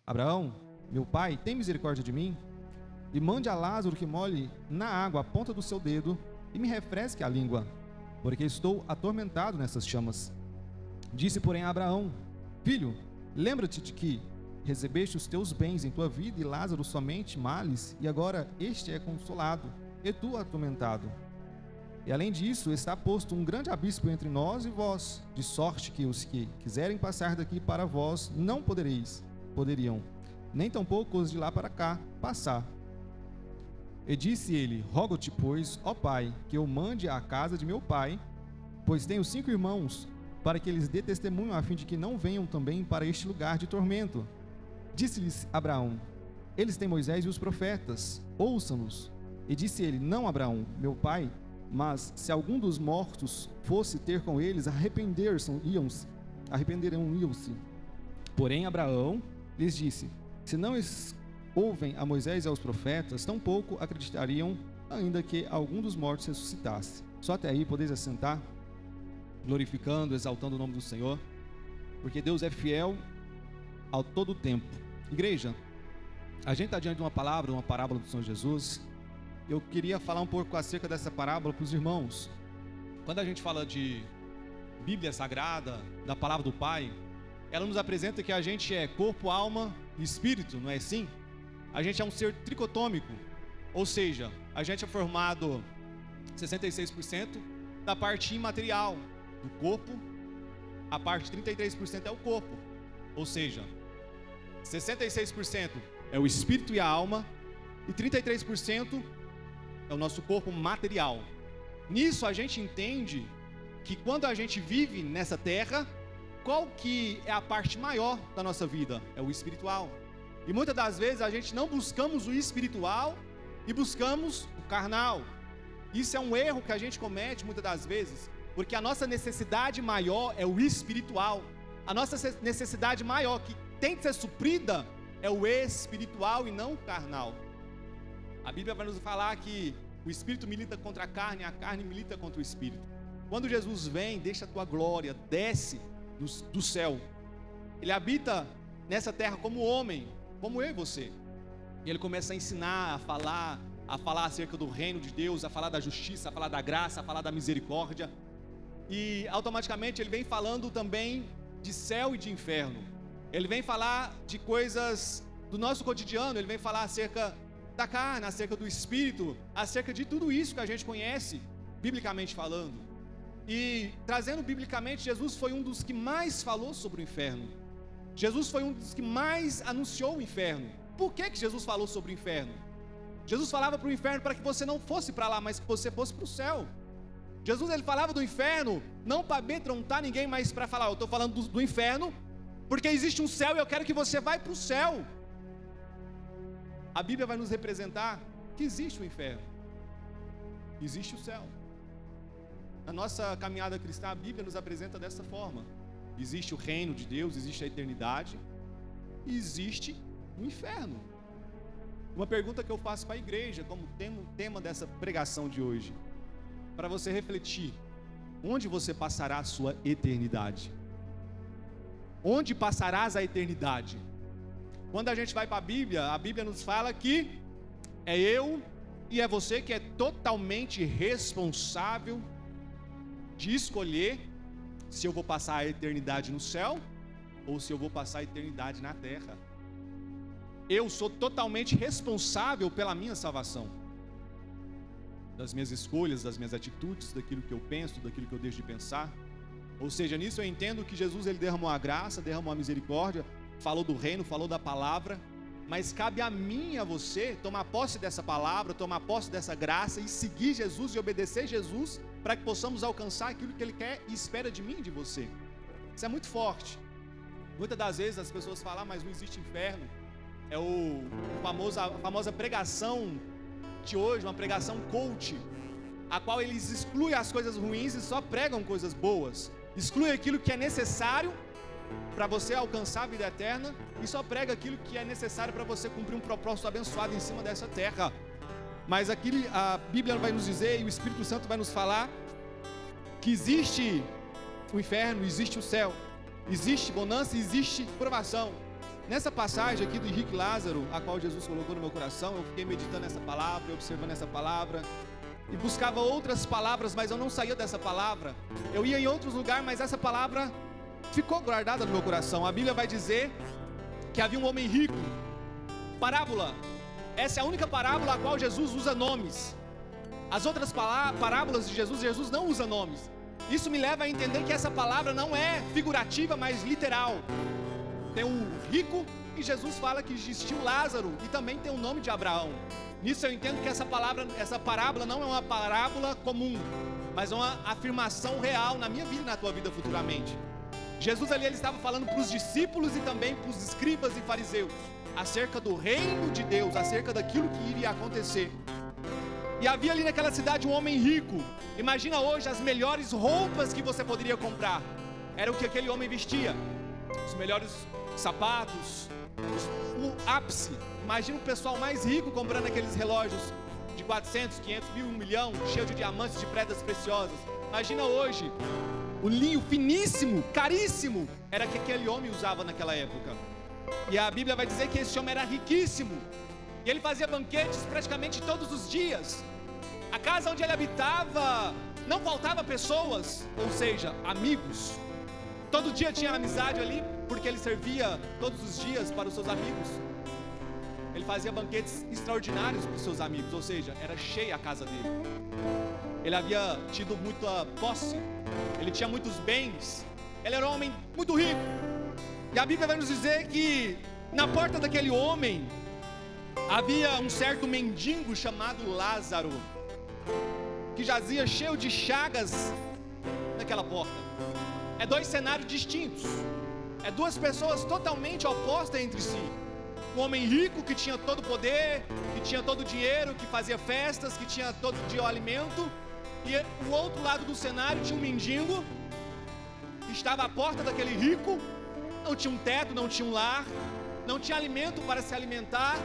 Abraão, meu pai, tem misericórdia de mim? E mande a Lázaro que molhe na água a ponta do seu dedo e me refresque a língua, porque estou atormentado nessas chamas. Disse, porém, a Abraão: Filho, lembra-te de que recebeste os teus bens em tua vida e Lázaro somente males, e agora este é consolado, e tu atormentado. E além disso, está posto um grande abismo entre nós e vós, de sorte que os que quiserem passar daqui para vós não poderiam, nem tampouco os de lá para cá passar. E disse ele: Rogo-te, pois, ó pai, que eu mande à casa de meu pai, pois tenho 5 irmãos, para que eles dê testemunho, a fim de que não venham também para este lugar de tormento. Disse-lhes Abraão: Eles têm Moisés e os profetas, ouçam-nos. E disse ele: Não, Abraão, meu pai, mas se algum dos mortos fosse ter com eles, arrependerão-se. Porém Abraão lhes disse: Se não ouvem a Moisés e aos profetas, tampouco acreditariam, ainda que algum dos mortos ressuscitasse. Só até aí podeis assentar, glorificando, exaltando o nome do Senhor, porque Deus é fiel ao todo tempo. Igreja, a gente está diante de uma parábola do Senhor Jesus. Eu queria falar um pouco acerca dessa parábola para os irmãos. Quando a gente fala de Bíblia Sagrada, da palavra do Pai, ela nos apresenta que a gente é corpo, alma e espírito, não é assim? A gente é um ser tricotômico, ou seja, a gente é formado 66% da parte imaterial do corpo, a parte 33% é o corpo, ou seja, 66% é o espírito e a alma, e 33% é o nosso corpo material. Nisso a gente entende que quando a gente vive nessa terra, qual que é a parte maior da nossa vida? É o espiritual. E muitas das vezes a gente não buscamos o espiritual e buscamos o carnal. Isso é um erro que a gente comete muitas das vezes, porque a nossa necessidade maior é o espiritual. A nossa necessidade maior que tem que ser suprida é o espiritual e não o carnal. A Bíblia vai nos falar que o espírito milita contra a carne milita contra o espírito. Quando Jesus vem, deixa a tua glória, desce do céu. Ele habita nessa terra como homem, como eu e você. E ele começa a ensinar, a falar acerca do reino de Deus, a falar da justiça, a falar da graça, a falar da misericórdia. E automaticamente ele vem falando também de céu e de inferno. Ele vem falar de coisas do nosso cotidiano, ele vem falar acerca da carne, acerca do espírito, acerca de tudo isso que a gente conhece, biblicamente falando. E trazendo biblicamente, Jesus foi um dos que mais falou sobre o inferno. Jesus foi um dos que mais anunciou o inferno. Por que Jesus falou sobre o inferno? Jesus falava para o inferno para que você não fosse para lá, mas que você fosse para o céu. Jesus ele falava do inferno não para amedrontar ninguém, mas para falar: eu estou falando do inferno porque existe um céu e eu quero que você vá para o céu. A Bíblia vai nos representar que existe o inferno, existe o céu. Na nossa caminhada cristã, a Bíblia nos apresenta dessa forma: existe o reino de Deus, existe a eternidade e existe o inferno. Uma pergunta que eu faço para a igreja, como tema dessa pregação de hoje, para você refletir: onde você passará a sua eternidade? Onde passarás a eternidade? Quando a gente vai para a Bíblia nos fala que é eu e é você que é totalmente responsável de escolher se eu vou passar a eternidade no céu ou se eu vou passar a eternidade na terra. Eu sou totalmente responsável pela minha salvação, das minhas escolhas, das minhas atitudes, daquilo que eu penso, daquilo que eu deixo de pensar. Ou seja, nisso eu entendo que Jesus ele derramou a graça, derramou a misericórdia, falou do reino, falou da palavra, mas cabe a mim e a você tomar posse dessa palavra, tomar posse dessa graça e seguir Jesus e obedecer Jesus, para que possamos alcançar aquilo que Ele quer e espera de mim e de você. Isso é muito forte. Muitas das vezes as pessoas falam: mas não existe inferno. É a famosa pregação de hoje, uma pregação coach, a qual eles excluem as coisas ruins e só pregam coisas boas. Exclui aquilo que é necessário para você alcançar a vida eterna e só prega aquilo que é necessário para você cumprir um propósito abençoado em cima dessa terra. Mas aqui a Bíblia vai nos dizer, e o Espírito Santo vai nos falar, que existe o inferno, existe o céu, existe bonança, existe provação. Nessa passagem aqui do Henrique Lázaro, a qual Jesus colocou no meu coração, eu fiquei meditando essa palavra, observando essa palavra, e buscava outras palavras, mas eu não saía dessa palavra. Eu ia em outros lugares, mas essa palavra ficou guardada no meu coração. A Bíblia vai dizer que havia um homem rico. Parábola. Essa é a única parábola a qual Jesus usa nomes. As outras parábolas de Jesus não usa nomes. Isso me leva a entender que essa palavra não é figurativa, mas literal. Tem um rico e Jesus fala que existiu Lázaro e também tem o nome de Abraão. Nisso eu entendo que essa parábola não é uma parábola comum, mas é uma afirmação real na minha vida e na tua vida futuramente. Jesus ali ele estava falando para os discípulos e também para os escribas e fariseus acerca do reino de Deus, acerca daquilo que iria acontecer. E havia ali naquela cidade um homem rico. Imagina hoje as melhores roupas que você poderia comprar. Era o que aquele homem vestia. Os melhores sapatos, o ápice. Imagina o pessoal mais rico comprando aqueles relógios de 400, 500 mil, 1 milhão, cheio de diamantes, de pedras preciosas. Imagina hoje, o linho finíssimo, caríssimo, era que aquele homem usava naquela época. E a Bíblia vai dizer que esse homem era riquíssimo. E ele fazia banquetes praticamente todos os dias. A casa onde ele habitava, não faltava pessoas, ou seja, amigos. Todo dia tinha amizade ali, porque ele servia todos os dias para os seus amigos. Ele fazia banquetes extraordinários para os seus amigos, ou seja, era cheia a casa dele. Ele havia tido muita posse, ele tinha muitos bens, ele era um homem muito rico. E a Bíblia vai nos dizer que na porta daquele homem havia um certo mendigo chamado Lázaro, que jazia cheio de chagas naquela porta. É dois cenários distintos, é duas pessoas totalmente opostas entre si. Um homem rico que tinha todo o poder, que tinha todo o dinheiro, que fazia festas, que tinha todo dia o alimento. E o outro lado do cenário tinha um mendigo, que estava à porta daquele rico, não tinha um teto, não tinha um lar, não tinha alimento para se alimentar.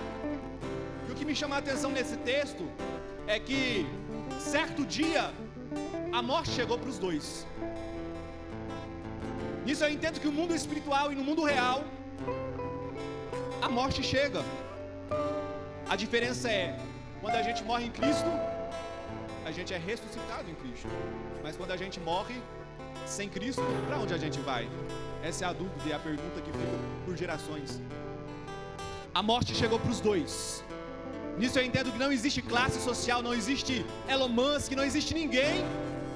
E o que me chama a atenção nesse texto é que certo dia a morte chegou para os dois. Nisso eu entendo que no mundo espiritual e no mundo real a morte chega. A diferença é, quando a gente morre em Cristo, a gente é ressuscitado em Cristo. Mas quando a gente morre sem Cristo, para onde a gente vai? Essa é a dúvida e a pergunta que fica por gerações. A morte chegou para os dois. Nisso eu entendo que não existe classe social, não existe Elon Musk, não existe ninguém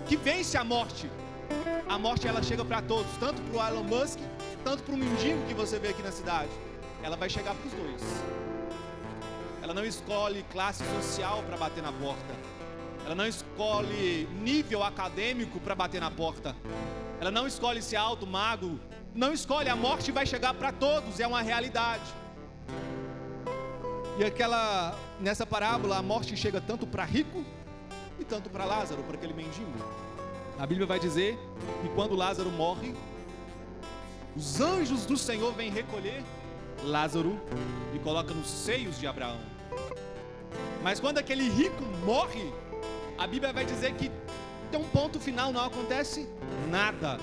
que vence a morte. A morte ela chega para todos, tanto para o Elon Musk, tanto para o mendigo que você vê aqui na cidade. Ela vai chegar para os dois. Ela não escolhe classe social para bater na porta. Ela não escolhe nível acadêmico para bater na porta. Ela não escolhe ser alto, magro. Não escolhe, a morte vai chegar para todos, é uma realidade. E nessa parábola, a morte chega tanto para rico e tanto para Lázaro, para aquele mendigo. A Bíblia vai dizer que quando Lázaro morre, os anjos do Senhor vêm recolher Lázaro e coloca nos seios de Abraão. Mas quando aquele rico morre, a Bíblia vai dizer que tem um ponto final, não acontece nada.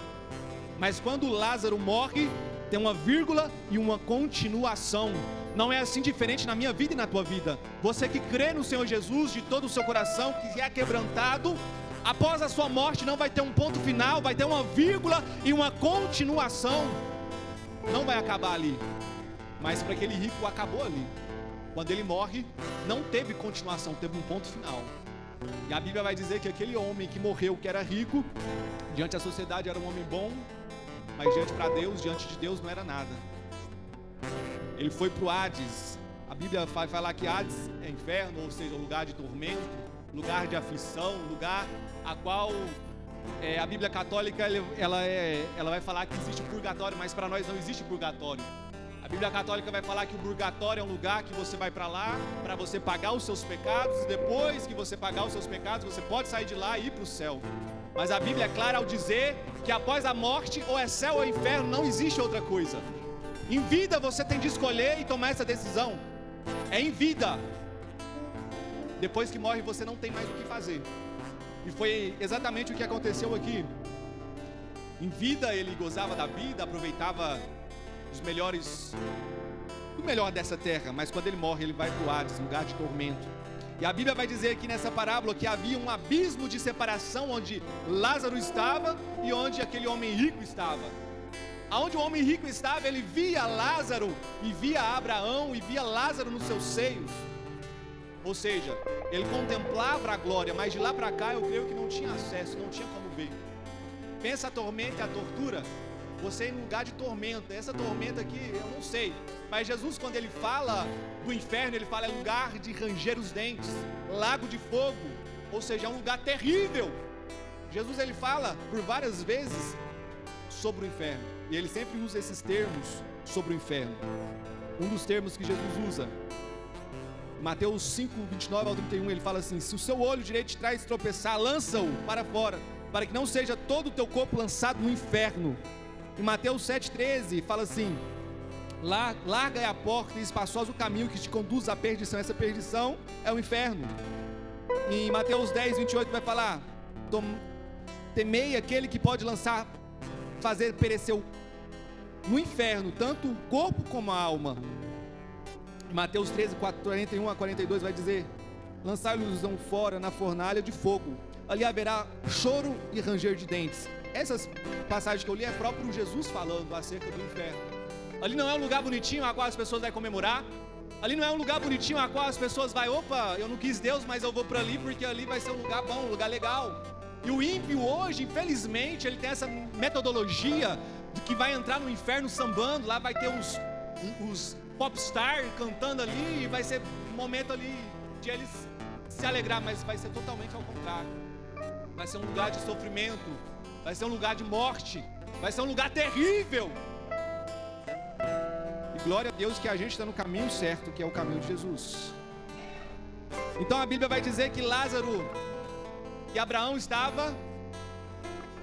Mas quando Lázaro morre, tem uma vírgula e uma continuação. Não é assim diferente na minha vida e na tua vida. Você que crê no Senhor Jesus de todo o seu coração, que é quebrantado, após a sua morte não vai ter um ponto final, vai ter uma vírgula e uma continuação. Não vai acabar ali. Mas para aquele rico acabou ali. Quando ele morre, não teve continuação, teve um ponto final. E a Bíblia vai dizer que aquele homem que morreu, que era rico, diante da sociedade era um homem bom, mas diante de Deus não era nada. Ele foi para o Hades. A Bíblia vai falar que Hades é inferno, ou seja, lugar de tormento, lugar de aflição, lugar a qual a Bíblia católica ela vai falar que existe o purgatório, mas para nós não existe purgatório. A Bíblia católica vai falar que o purgatório é um lugar que você vai para lá para você pagar os seus pecados, e depois que você pagar os seus pecados, você pode sair de lá e ir para o céu. Mas a Bíblia é clara ao dizer que após a morte, ou é céu ou inferno, não existe outra coisa. Em vida você tem de escolher e tomar essa decisão. É em vida. Depois que morre você não tem mais o que fazer. E foi exatamente o que aconteceu aqui. Em vida ele gozava da vida, aproveitava os melhores do melhor dessa terra, mas quando ele morre, ele vai para o Hades, lugar de tormento. E a Bíblia vai dizer aqui nessa parábola que havia um abismo de separação onde Lázaro estava e onde aquele homem rico estava. Aonde o homem rico estava, ele via Lázaro e via Abraão e via Lázaro nos seus seios. Ou seja, ele contemplava a glória, mas de lá para cá eu creio que não tinha acesso, não tinha como ver. Pensa a tormenta e a tortura, você em lugar de tormenta. Essa tormenta aqui, eu não sei, mas Jesus, quando ele fala do inferno, ele fala lugar de ranger os dentes, lago de fogo, ou seja, é um lugar terrível. Jesus, ele fala por várias vezes sobre o inferno, e ele sempre usa esses termos sobre o inferno. Um dos termos que Jesus usa, Mateus 5, 29 ao 31, ele fala assim: se o seu olho direito te traz tropeçar, lança-o para fora, para que não seja todo o teu corpo lançado no inferno. Em Mateus 7,13 fala assim: larga é a porta e espaçoso o caminho que te conduz à perdição. Essa perdição é o inferno. Em Mateus 10,28 vai falar: temei aquele que pode fazer perecer no inferno tanto o corpo como a alma. Em Mateus 13, 41 a 42 vai dizer: lançai-los fora na fornalha de fogo, ali haverá choro e ranger de dentes. Essas passagens que eu li é próprio Jesus falando acerca do inferno. Ali não é um lugar bonitinho a qual as pessoas vão comemorar. Ali não é um lugar bonitinho a qual as pessoas vão: opa, eu não quis Deus, mas eu vou para ali porque ali vai ser um lugar bom, um lugar legal. E o ímpio hoje, infelizmente, ele tem essa metodologia de que vai entrar no inferno sambando. Lá vai ter os popstar cantando ali, e vai ser um momento ali de eles se alegrar, mas vai ser totalmente ao contrário. Vai ser um lugar de sofrimento, vai ser um lugar de morte, vai ser um lugar terrível. E glória a Deus que a gente está no caminho certo, que é o caminho de Jesus. Então a Bíblia vai dizer que Lázaro e Abraão estava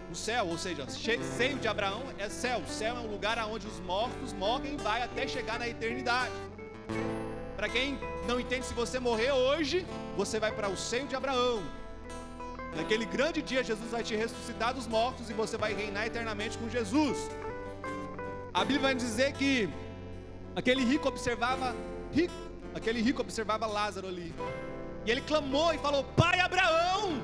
no céu, ou seja, seio de Abraão é céu. O céu é um lugar onde os mortos morrem e vai até chegar na eternidade. Para quem não entende, se você morrer hoje, você vai para o seio de Abraão. Naquele grande dia, Jesus vai te ressuscitar dos mortos e você vai reinar eternamente com Jesus. A Bíblia vai dizer que aquele rico observava Lázaro ali. E ele clamou e falou: pai Abraão,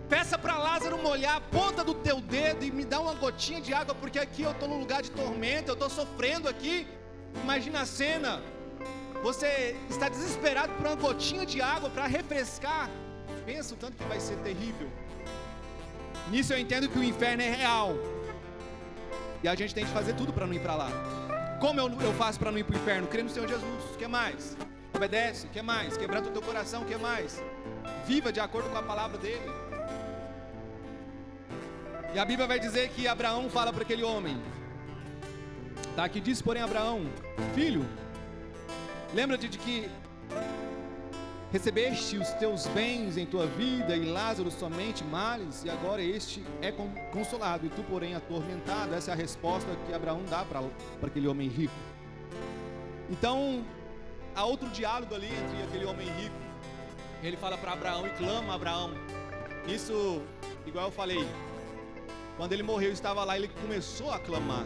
peça para Lázaro molhar a ponta do teu dedo e me dar uma gotinha de água, porque aqui eu estou num lugar de tormento, eu estou sofrendo aqui. Imagina a cena, você está desesperado por uma gotinha de água para refrescar. Pensa o tanto que vai ser terrível. Nisso eu entendo que o inferno é real, e a gente tem que fazer tudo para não ir para lá. Como eu faço para não ir para o inferno? Crê no Senhor Jesus. O que mais? Obedece. O que mais? Quebranta o teu coração. O que mais? Viva de acordo com a palavra dele. E a Bíblia vai dizer que Abraão fala para aquele homem, tá aqui, diz porém Abraão: filho, lembra-te de que recebeste os teus bens em tua vida e Lázaro somente males, e agora este é consolado e tu porém atormentado. Essa é a resposta que Abraão dá para aquele homem rico. Então há outro diálogo ali entre aquele homem rico. Ele fala para Abraão e clama a Abraão. Isso, igual eu falei, quando ele morreu, estava lá, ele começou a clamar.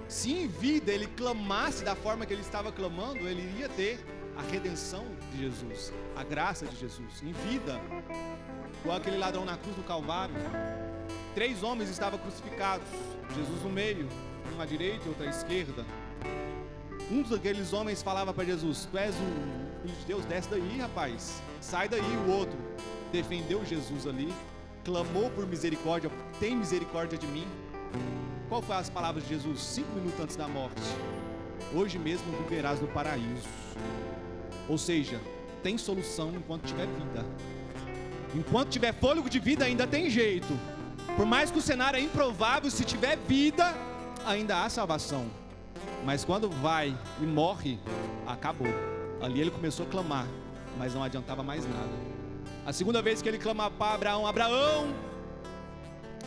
Se em vida ele clamasse da forma que ele estava clamando, ele iria ter a redenção de Jesus, a graça de Jesus. Em vida, igual aquele ladrão na cruz do Calvário, 3 homens estavam crucificados, Jesus no meio, um à direita e outro à esquerda. Um daqueles homens falava para Jesus: tu és o Filho de Deus, desce daí, rapaz, sai daí. O outro defendeu Jesus ali, clamou por misericórdia: tem misericórdia de mim. Qual foi as palavras de Jesus 5 minutos antes da morte? Hoje mesmo viverás no paraíso. Ou seja, tem solução enquanto tiver vida. Enquanto tiver fôlego de vida, ainda tem jeito. Por mais que o cenário é improvável, se tiver vida, ainda há salvação. Mas quando vai e morre, acabou. Ali ele começou a clamar, mas não adiantava mais nada. A segunda vez que ele clama para Abraão: Abraão,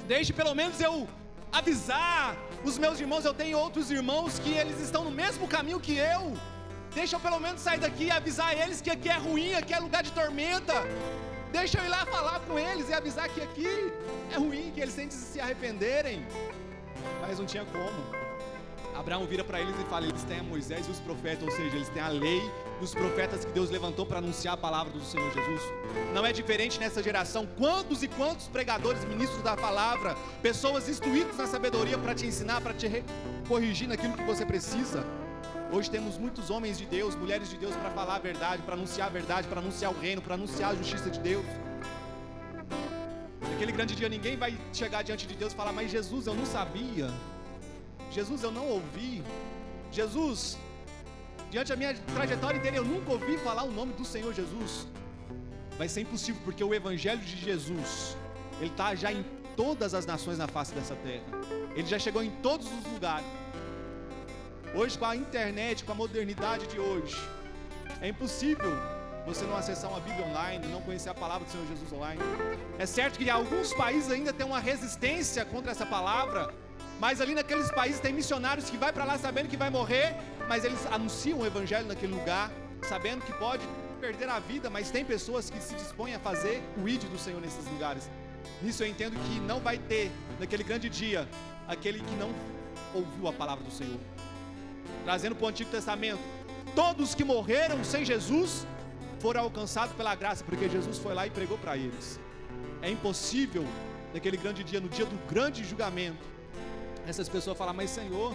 deixe pelo menos eu avisar os meus irmãos. Eu tenho outros irmãos que eles estão no mesmo caminho que eu. Deixa eu pelo menos sair daqui e avisar eles que aqui é ruim, aqui é lugar de tormenta. Deixa eu ir lá falar com eles e avisar que aqui é ruim, que eles têm de se arrependerem. Mas não tinha como. Abraão vira para eles e fala: eles têm a Moisés e os profetas, ou seja, eles têm a lei e os profetas que Deus levantou para anunciar a palavra do Senhor Jesus. Não é diferente nessa geração. Quantos e quantos pregadores, ministros da palavra, pessoas instruídas na sabedoria para te ensinar, para te corrigir naquilo que você precisa. Hoje temos muitos homens de Deus, mulheres de Deus para falar a verdade, para anunciar a verdade, para anunciar o reino, para anunciar a justiça de Deus. Naquele grande dia ninguém vai chegar diante de Deus e falar: mas Jesus, eu não sabia, Jesus, eu não ouvi, Jesus, diante da minha trajetória inteira eu nunca ouvi falar o nome do Senhor Jesus. Vai ser impossível, porque o Evangelho de Jesus, ele está já em todas as nações na face dessa terra, ele já chegou em todos os lugares. Hoje, com a internet, com a modernidade de hoje, é impossível você não acessar uma Bíblia online, não conhecer a palavra do Senhor Jesus online. É certo que alguns países ainda têm uma resistência contra essa palavra, mas ali naqueles países tem missionários que vai para lá sabendo que vai morrer, mas eles anunciam o Evangelho naquele lugar, sabendo que pode perder a vida, mas tem pessoas que se dispõem a fazer o ID do Senhor nesses lugares. Nisso eu entendo que não vai ter, naquele grande dia, aquele que não ouviu a palavra do Senhor. Trazendo para o Antigo Testamento, todos que morreram sem Jesus foram alcançados pela graça, porque Jesus foi lá e pregou para eles. É impossível, naquele grande dia, no dia do grande julgamento, essas pessoas falam: mas Senhor,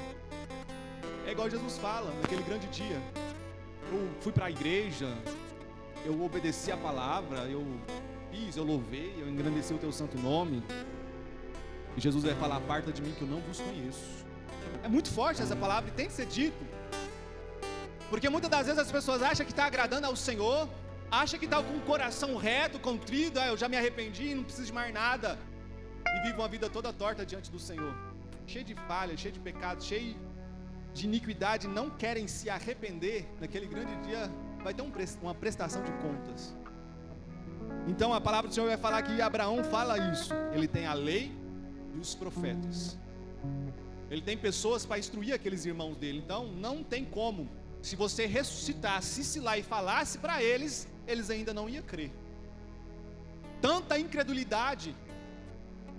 é igual Jesus fala, naquele grande dia, eu fui para a igreja, eu obedeci a palavra, eu fiz, eu louvei, eu engrandeci o teu santo nome, e Jesus vai falar: aparta de mim que eu não vos conheço. É muito forte essa palavra e tem que ser dito, porque muitas das vezes as pessoas acham que está agradando ao Senhor, acham que está com o coração reto, contrito, eu já me arrependi, não preciso de mais nada, e vive uma vida toda torta diante do Senhor, cheio de falhas, cheio de pecados, cheio de iniquidade, não querem se arrepender. Naquele grande dia vai ter uma prestação de contas. Então a palavra do Senhor vai falar que Abraão fala isso, ele tem a lei e os profetas, ele tem pessoas para instruir aqueles irmãos dele. Então não tem como, se você ressuscitasse lá e falasse para eles, eles ainda não iam crer. Tanta incredulidade.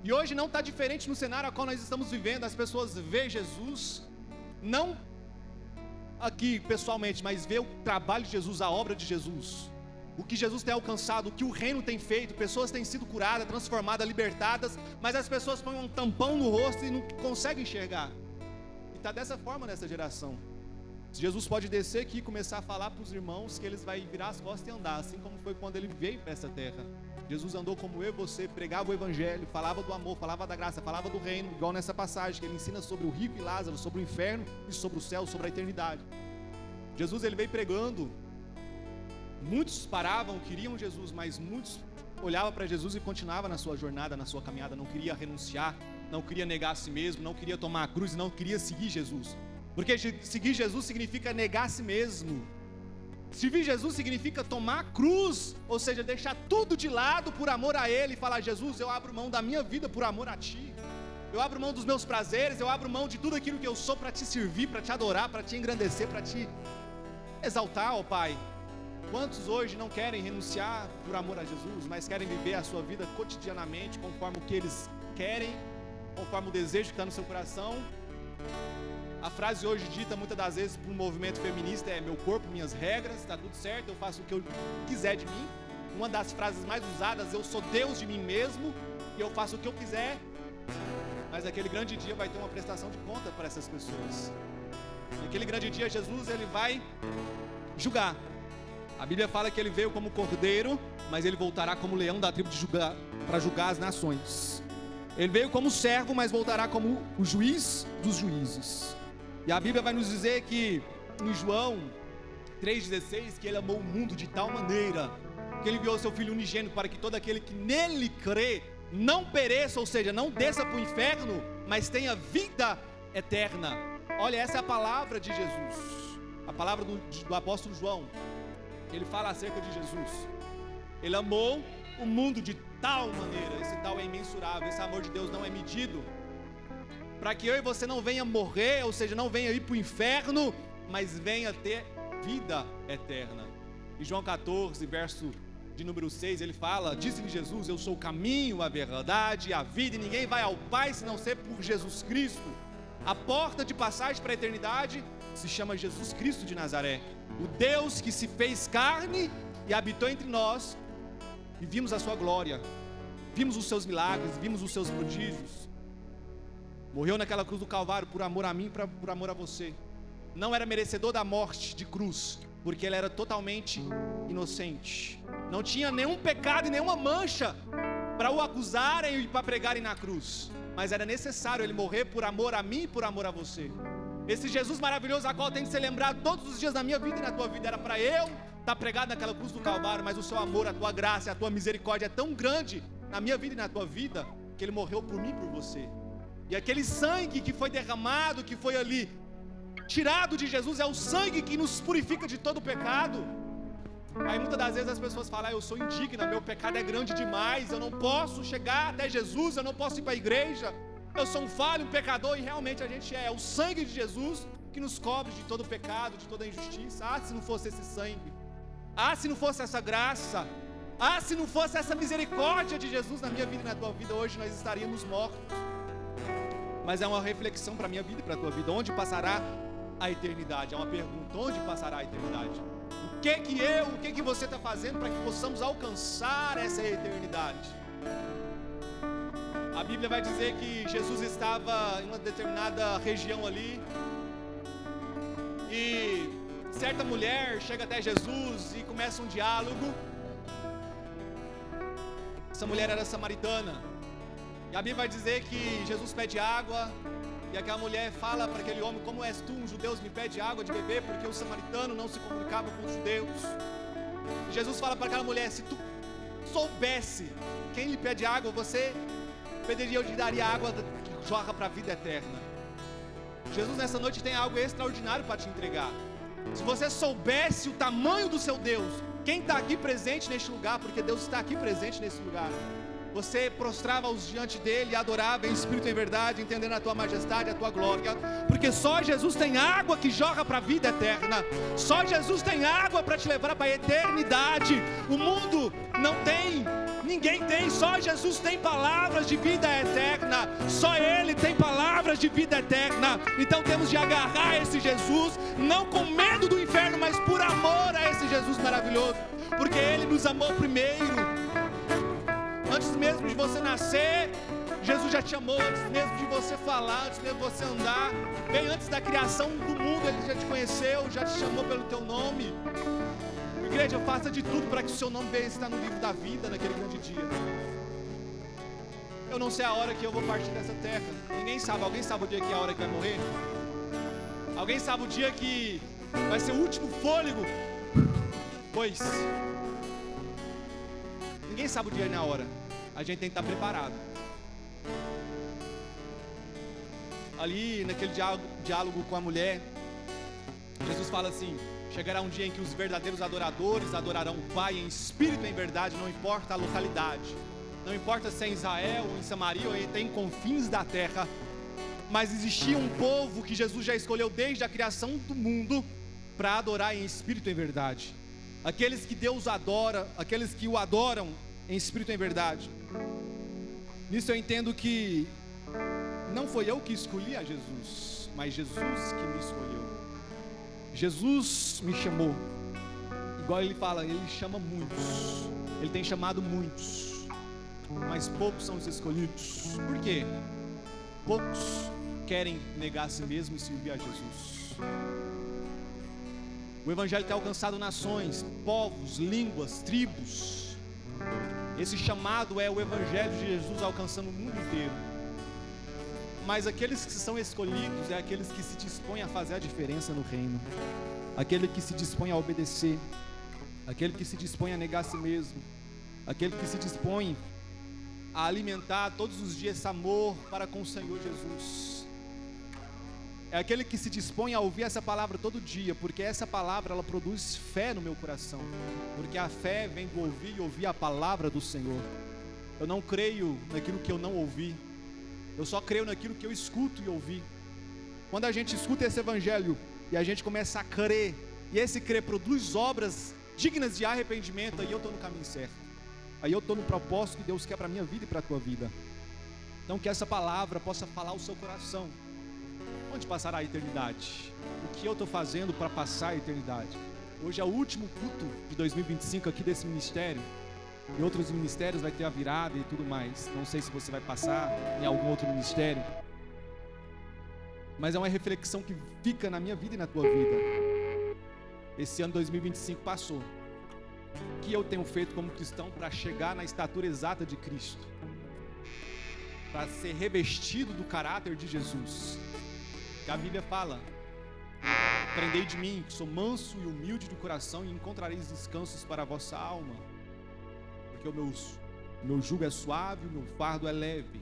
E hoje não está diferente no cenário a qual nós estamos vivendo. As pessoas veem Jesus, não aqui pessoalmente, mas vê o trabalho de Jesus, a obra de Jesus, o que Jesus tem alcançado, o que o reino tem feito. Pessoas têm sido curadas, transformadas, libertadas, mas as pessoas põem um tampão no rosto e não conseguem enxergar. E está dessa forma nessa geração. Jesus pode descer aqui e começar a falar para os irmãos que eles vão virar as costas e andar, assim como foi quando ele veio para essa terra. Jesus andou como eu e você, pregava o Evangelho, falava do amor, falava da graça, falava do reino, igual nessa passagem que ele ensina sobre o rico e Lázaro, sobre o inferno e sobre o céu, sobre a eternidade. Jesus, ele veio pregando. Muitos paravam, queriam Jesus, mas muitos olhavam para Jesus e continuavam na sua jornada, na sua caminhada, não queria renunciar, não queria negar a si mesmo, não queria tomar a cruz e não queria seguir Jesus. Porque seguir Jesus significa negar a si mesmo. Servir Jesus significa tomar a cruz, ou seja, deixar tudo de lado por amor a Ele e falar: Jesus, eu abro mão da minha vida por amor a Ti, eu abro mão dos meus prazeres, eu abro mão de tudo aquilo que eu sou para Te servir, para Te adorar, para Te engrandecer, para Te exaltar, ó Pai. Quantos hoje não querem renunciar por amor a Jesus, mas querem viver a sua vida cotidianamente, conforme o que eles querem, conforme o desejo que está no seu coração? A frase hoje dita muitas das vezes para o movimento feminista é: meu corpo, minhas regras, está tudo certo, eu faço o que eu quiser de mim. Uma das frases mais usadas: eu sou Deus de mim mesmo e eu faço o que eu quiser. Mas naquele grande dia vai ter uma prestação de conta para essas pessoas. Naquele grande dia Jesus, ele vai julgar. A Bíblia fala que ele veio como cordeiro, mas ele voltará como leão da tribo de Judá para julgar as nações. Ele veio como servo, mas voltará como o juiz dos juízes. E a Bíblia vai nos dizer que em João 3,16, que ele amou o mundo de tal maneira que ele enviou seu Filho unigênito para que todo aquele que nele crê não pereça, ou seja, não desça para o inferno, mas tenha vida eterna. Olha, essa é a palavra de Jesus, a palavra do apóstolo João. Ele fala acerca de Jesus. Ele amou o mundo de tal maneira, esse tal é imensurável, esse amor de Deus não é medido, para que eu e você não venha morrer, ou seja, não venha ir para o inferno, mas venha ter vida eterna. Em João 14, verso de número 6, ele fala: disse-lhe Jesus: eu sou o caminho, a verdade e a vida, e ninguém vai ao Pai se não ser por Jesus Cristo. A porta de passagem para a eternidade se chama Jesus Cristo de Nazaré. O Deus que se fez carne e habitou entre nós, e vimos a sua glória, vimos os seus milagres, vimos os seus prodígios. Morreu naquela cruz do Calvário por amor a mim, por amor a você. Não era merecedor da morte de cruz, porque ele era totalmente inocente. Não tinha nenhum pecado e nenhuma mancha para o acusarem e para pregarem na cruz. Mas era necessário ele morrer por amor a mim e por amor a você. Esse Jesus maravilhoso, a qual tem que ser lembrado todos os dias da minha vida e na tua vida, era para eu estar pregado naquela cruz do Calvário, mas o seu amor, a tua graça, a tua misericórdia é tão grande na minha vida e na tua vida, que ele morreu por mim e por você. E aquele sangue que foi derramado, que foi ali tirado de Jesus, é o sangue que nos purifica de todo pecado. Aí muitas das vezes as pessoas falam: eu sou indigna, meu pecado é grande demais, eu não posso chegar até Jesus, eu não posso ir para a igreja, eu sou um falho, um pecador. E realmente a gente é o sangue de Jesus que nos cobre de todo pecado, de toda injustiça. Ah, se não fosse esse sangue, ah, se não fosse essa graça, ah, se não fosse essa misericórdia de Jesus na minha vida e na tua vida, hoje nós estaríamos mortos. Mas é uma reflexão para a minha vida e para a tua vida: onde passará a eternidade? É uma pergunta: onde passará a eternidade? O que você está fazendo para que possamos alcançar essa eternidade? A Bíblia vai dizer que Jesus estava em uma determinada região ali, e certa mulher chega até Jesus e começa um diálogo. Essa mulher era samaritana, e a Bíblia vai dizer que Jesus pede água, e aquela mulher fala para aquele homem: como és tu, um judeu, me pede água de beber? Porque o samaritano não se comunicava com os judeus. E Jesus fala para aquela mulher: se tu soubesse quem lhe pede água, você pediria, eu te daria água que jorra para a vida eterna. Jesus nessa noite tem algo extraordinário para te entregar. Se você soubesse o tamanho do seu Deus, quem está aqui presente neste lugar, porque Deus está aqui presente nesse lugar, você prostrava-os diante dele e adorava em espírito e em verdade, entendendo a tua majestade, a tua glória, porque só Jesus tem água que jorra para a vida eterna. Só Jesus tem água para te levar para a eternidade. O mundo não tem, ninguém tem, só Jesus tem palavras de vida eterna. Só Ele tem palavras de vida eterna. Então temos de agarrar esse Jesus, não com medo do inferno, mas por amor a esse Jesus maravilhoso, porque Ele nos amou primeiro. Antes mesmo de você nascer, Jesus já te amou. Antes mesmo de você falar, antes mesmo de você andar, bem antes da criação do mundo, Ele já te conheceu, já te chamou pelo teu nome. Igreja, faça de tudo para que o seu nome venha estar no livro da vida naquele grande dia. Eu não sei a hora que eu vou partir dessa terra. Ninguém sabe. Alguém sabe o dia que é a hora que vai morrer? Alguém sabe o dia que vai ser o último fôlego? Pois ninguém sabe o dia nem a hora. A gente tem que estar preparado. Ali naquele diálogo com a mulher, Jesus fala assim: chegará um dia em que os verdadeiros adoradores adorarão o Pai em espírito e em verdade, não importa a localidade, não importa se é em Israel, ou em Samaria, ou em confins da terra. Mas existia um povo que Jesus já escolheu desde a criação do mundo para adorar em espírito e em verdade. Aqueles que Deus adora, aqueles que o adoram em espírito e em verdade. Nisso eu entendo que não foi eu que escolhi a Jesus, mas Jesus que me escolheu. Jesus me chamou. Igual ele fala, ele chama muitos. Ele tem chamado muitos, mas poucos são os escolhidos. Por quê? Poucos querem negar a si mesmo e servir a Jesus. O Evangelho tem alcançado nações, povos, línguas, tribos. Esse chamado é o Evangelho de Jesus alcançando o mundo inteiro. Mas aqueles que são escolhidos é aqueles que se dispõem a fazer a diferença no reino. Aquele que se dispõe a obedecer. Aquele que se dispõe a negar a si mesmo. Aquele que se dispõe a alimentar todos os dias esse amor para com o Senhor Jesus. É aquele que se dispõe a ouvir essa palavra todo dia, porque essa palavra ela produz fé no meu coração, porque a fé vem do ouvir e ouvir a palavra do Senhor. Eu não creio naquilo que eu não ouvi, eu só creio naquilo que eu escuto e ouvi. Quando a gente escuta esse Evangelho e a gente começa a crer, e esse crer produz obras dignas de arrependimento, aí eu estou no caminho certo, aí eu estou no propósito que Deus quer para a minha vida e para a tua vida. Então que essa palavra possa falar ao seu coração, onde passará a eternidade? O que eu estou fazendo para passar a eternidade? Hoje é o último culto de 2025 aqui desse ministério. Em outros ministérios vai ter a virada e tudo mais. Não sei se você vai passar em algum outro ministério, mas é uma reflexão que fica na minha vida e na tua vida. Esse ano 2025 passou. O que eu tenho feito como cristão para chegar na estatura exata de Cristo? Para ser revestido do caráter de Jesus. Que a Bíblia fala: aprendei de mim, que sou manso e humilde de coração, e encontrareis descansos para a vossa alma. Porque o meu jugo é suave, o meu fardo é leve.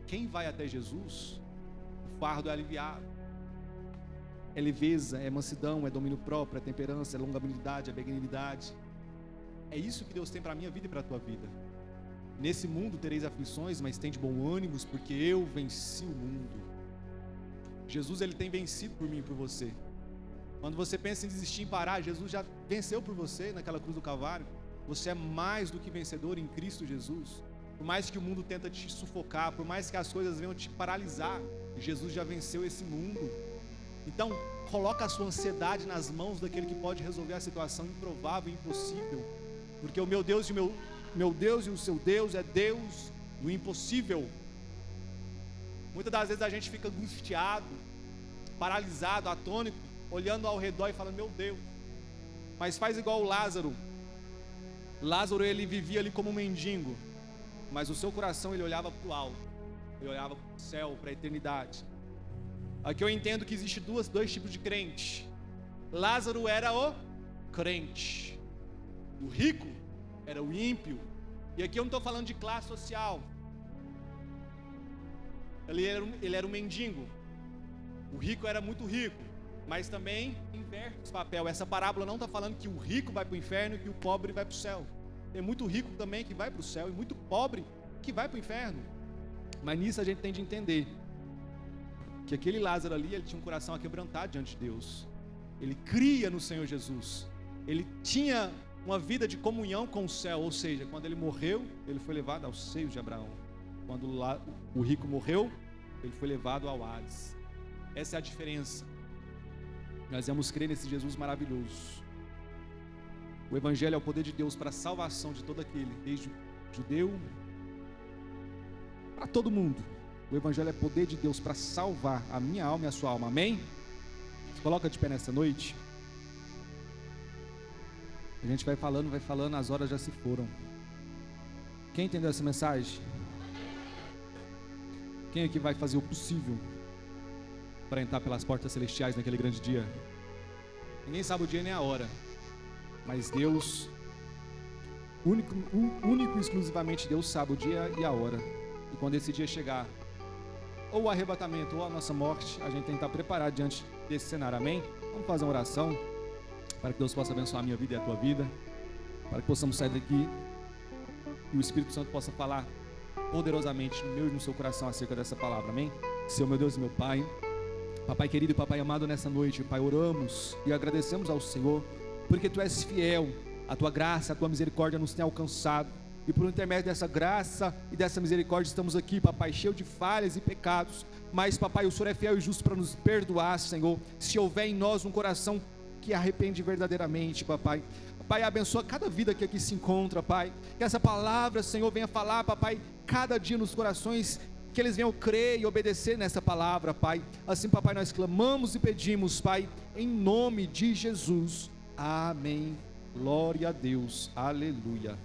Quem vai até Jesus, o fardo é aliviado. É leveza, é mansidão, é domínio próprio, é temperança, é longanimidade, é benignidade. É isso que Deus tem para a minha vida e para a tua vida. Nesse mundo tereis aflições, mas tende bom ânimo, porque eu venci o mundo. Jesus, ele tem vencido por mim e por você. Quando você pensa em desistir, em parar, Jesus já venceu por você naquela cruz do Calvário. Você é mais do que vencedor em Cristo Jesus. Por mais que o mundo tenta te sufocar, por mais que as coisas venham te paralisar, Jesus já venceu esse mundo. Então, coloca a sua ansiedade nas mãos daquele que pode resolver a situação improvável e impossível. Porque o meu Deus e meu Deus e o seu Deus é Deus do impossível. Muitas das vezes a gente fica angustiado, paralisado, atônito, olhando ao redor e falando: meu Deus. Mas faz igual o Lázaro. Lázaro, ele vivia ali como um mendigo, mas o seu coração, ele olhava para o alto, ele olhava para o céu, para a eternidade. Aqui eu entendo que existe dois tipos de crente. Lázaro era o crente, o rico era o ímpio. E aqui eu não estou falando de classe social. Ele era um mendigo. O rico era muito rico, mas também inverte esse papel. Essa parábola não está falando que o rico vai para o inferno e que o pobre vai para o céu. Tem muito rico também que vai para o céu e muito pobre que vai para o inferno. Mas nisso a gente tem de entender que aquele Lázaro ali, ele tinha um coração aquebrantado diante de Deus. Ele cria no Senhor Jesus. Ele tinha uma vida de comunhão com o céu, ou seja, quando ele morreu, ele foi levado aos seios de Abraão. Quando o rico morreu, ele foi levado ao Hades. Essa é a diferença. Nós vamos crer nesse Jesus maravilhoso. O Evangelho é o poder de Deus para a salvação de todo aquele, desde o judeu para todo mundo. O Evangelho é poder de Deus para salvar a minha alma e a sua alma. Amém? Se coloca de pé nessa noite. A gente vai falando, as horas já se foram. Quem entendeu essa mensagem? Quem aqui vai fazer o possível para entrar pelas portas celestiais naquele grande dia? Ninguém sabe o dia nem a hora, mas Deus, único e exclusivamente Deus sabe o dia e a hora. E quando esse dia chegar, ou o arrebatamento ou a nossa morte, a gente tem que estar preparado diante desse cenário. Amém? Vamos fazer uma oração para que Deus possa abençoar a minha vida e a tua vida, para que possamos sair daqui e o Espírito Santo possa falar poderosamente no meu e no seu coração acerca dessa palavra. Amém? Senhor, meu Deus e meu Pai, Papai querido e Papai amado, nessa noite, Pai, oramos e agradecemos ao Senhor, porque Tu és fiel, a Tua graça, a Tua misericórdia nos tem alcançado, e por intermédio dessa graça e dessa misericórdia estamos aqui, Papai, cheio de falhas e pecados, mas, Papai, o Senhor é fiel e justo para nos perdoar, Senhor, se houver em nós um coração que arrepende verdadeiramente, Papai. Pai, abençoa cada vida que aqui se encontra, Pai, que essa palavra, Senhor, venha falar, Papai, cada dia nos corações, que eles venham crer e obedecer nessa palavra, Pai. Assim, Papai, nós clamamos e pedimos, Pai, em nome de Jesus. Amém. Glória a Deus. Aleluia.